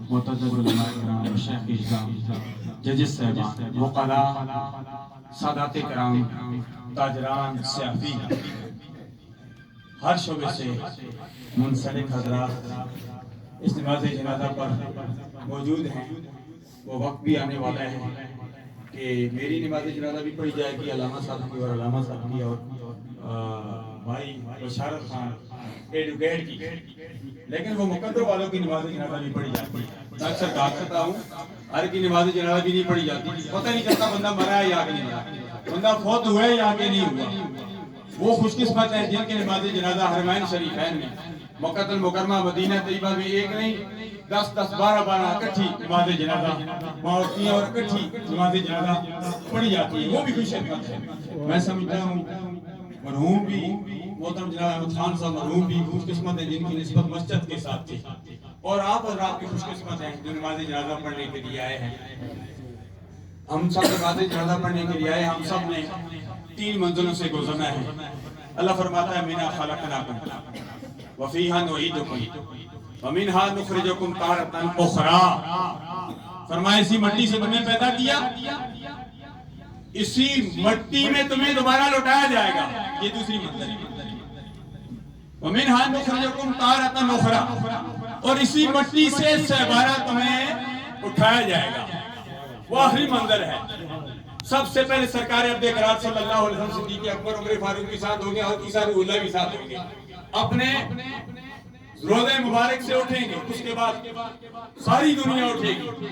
معتزز علماء کرام، مشائخ اسلام، ججز صاحبان، وقلاء، سادات کرام، تاجران، سیافی، ہر شعبے سے منسلک حضرات اس نماز جنازہ پر موجود ہیں۔ وہ وقت بھی آنے والا ہے کہ میری نماز جنازہ بھی پڑھی جائے گی، علامہ صاحب کی اور علامہ صاحب کی اور بھائی بشارت خان ایڈوکیٹ کی، لیکن وہ مقدر والوں کی نماز جنازہ بھی پڑھی جاتی ہے۔ میں اکثر کہا کرتا ہوں ہر کی نماز جنازہ بھی نہیں پڑھی جاتی، پتہ نہیں چلتا بندہ مرا ہے یا آگے نہیں مرا، بندہ فوت ہوا ہے یا آگے نہیں ہوا۔ وہ خوش قسمت ہیں جن کے نماز جنازہ حرمین شریفین میں، مکہ المکرمہ مدینہ طیبہ میں ایک نہیں 10 12 اکٹھی نماز جنازہ ہوتی اور اکٹھی نماز جنازہ پڑھی جاتی ہے، وہ بھی خوش قسمت ہے۔ میں سمجھتا ہوں مرحوم بھی محترم جناب احمد خان صاحب مرحوم بھی خوش قسمت ہیں جن کی نسبت مسجد کے ساتھ تھی، اور آپ بھی خوش قسمت ہیں جو نماز جنازہ پڑھنے کے لیے آئے ہیں۔ ہم سب نماز جنازہ پڑھنے کے لیے آئے، ہم سب نے 3 منزلوں سے گزرنا ہے۔ اللہ فرماتا ہے مِنْهَا خَلَقْنَاكُمْ وَفِيهَا نُعِيدُكُمْ وَمِنْهَا نُخْرِجُكُمْ تَارَةً أُخْرَىٰ، فرمایا اسی مٹی سے تمہیں پیدا کیا، اسی مٹی میں تمہیں دوبارہ لوٹایا جائے گا۔ یہ دوسری منزل ہے۔ وَمِنْهَا نُخْرِجُكُمْ تَارَةً أُخْرَىٰ، اور اسی مٹی سے سہبارہ تمہیں اٹھایا جائے گا۔ وہ آخری منظر ہے۔ سب سے پہلے سرکار عبد کرات صلی اللہ علیہ وسلم صدیق اکبر عمر فاروق بھی ساتھ ہوں گے اور عیسیٰ روح اللہ بھی ساتھ ہوں گے، اپنے روضہ مبارک سے اٹھیں گے، اس کے بعد ساری دنیا اٹھے گی۔